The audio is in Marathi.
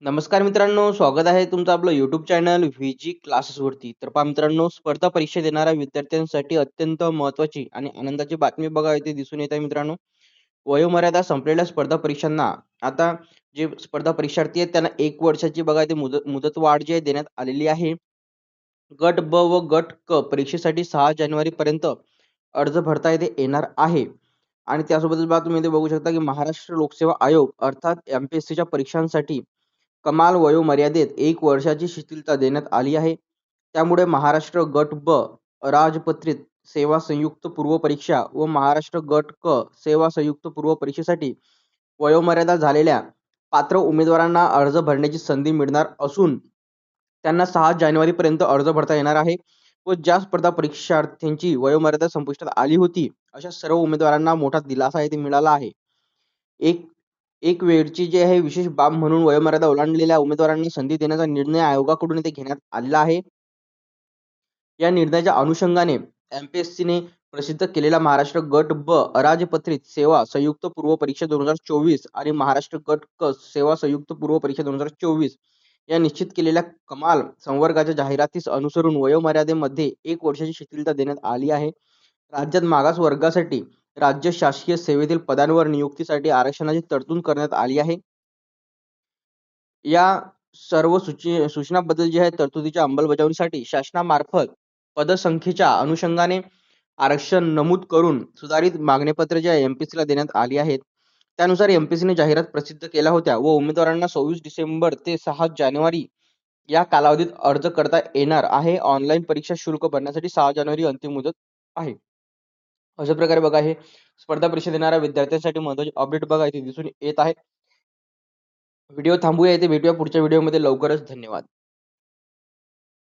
नमस्कार मित्रांनो, स्वागत आहे तुमचं आपलं YouTube चॅनल व्हीजी क्लासेसवरती. तर पहा मित्रांनो, स्पर्धा परीक्षा देणाऱ्या विद्यार्थ्यांसाठी अत्यंत महत्त्वाची आणि आनंदाची बातमी बघा इथे दिसून येत आहे मित्रांनो. वयोमर्यादा संपलेल्या स्पर्धा परीक्षांना आता जे स्पर्धा परीक्षार्थी आहेत त्यांना 1 वर्षाची बघा इथे मुदतवाढ जी आहे देण्यात आलेली आहे. गट ब व गट क परीक्षेसाठी 6 जानेवारीपर्यंत अर्ज भरता येणार आहे. आणि त्यासोबतच बघा तुम्ही इथे बघू शकता, की महाराष्ट्र लोकसेवा आयोग अर्थात एम-पी-एस-सीच्या परीक्षांसाठी कमाल वयोमर्यादेत 1 वर्षाची शिथिलता देण्यात आली आहे. त्यामुळे महाराष्ट्र गट ब राजपत्रित सेवा संयुक्त पूर्व परीक्षा व महाराष्ट्र गट क सेवा संयुक्त पूर्व परीक्षेसाठी वयोमर्यादा झालेल्या पात्र उमेदवारांना अर्ज भरण्याची संधी मिळणार असून त्यांना 6 जानेवारीपर्यंत अर्ज भरता येणार आहे व ज्या स्पर्धा परीक्षार्थ्यांची वयोमर्यादा संपुष्टात आली होती, अशा सर्व उमेदवारांना मोठा दिलासा येथे मिळाला आहे. एक एक वेळची जी आहे विशेष बाब म्हणून वयोमर्यादा ओलांडलेल्या उमेदवारांना संधी देण्याचा निर्णय आयोगाकडून इथे घेण्यात आलेला आहे. या निर्णयाच्या अनुषंगाने एम-पी-एस-सीने प्रसिद्ध केलेला महाराष्ट्र गट ब अराजपत्रित सेवा संयुक्त पूर्व परीक्षा 2024 आणि महाराष्ट्र गट क सेवा संयुक्त पूर्व परीक्षा 2024 या निश्चित केलेल्या कमाल संवर्गाच्या जाहिरातीस अनुसरून वयोमर्यादेमध्ये 1 वर्षाची शिथिलता देण्यात आली आहे. राज्यात मागास वर्गासाठी राज्य शासकीय सेवेतील पदांवर नियुक्तीसाठी आरक्षणाची तरतूद करण्यात आली आहे. या सर्व सूचनाबद्दल जे आहे तरतुदीच्या अंमलबजावणीसाठी शासनामार्फत पदसंख्येच्या अनुषंगाने आरक्षण नमूद करून सुधारित मागणीपत्र जे आहे एम-पी-एस-सीला देण्यात आली आहेत. त्यानुसार एम-पी-एस-सीने जाहिरात प्रसिद्ध केल्या होत्या व उमेदवारांना 26 डिसेंबर ते 6 जानेवारी या कालावधीत अर्ज करता येणार आहे. ऑनलाईन परीक्षा शुल्क भरण्यासाठी 6 जानेवारी अंतिम मुदत आहे. अशा प्रकारे बघा हे स्पर्धा परीक्षा देणाऱ्या विद्यार्थ्यांसाठी महत्त्वाचे अपडेट बघा इथे दिसून येत आहे. व्हिडिओ थांबूया, इथे भेटूया पुढच्या व्हिडिओमध्ये लवकरच. धन्यवाद.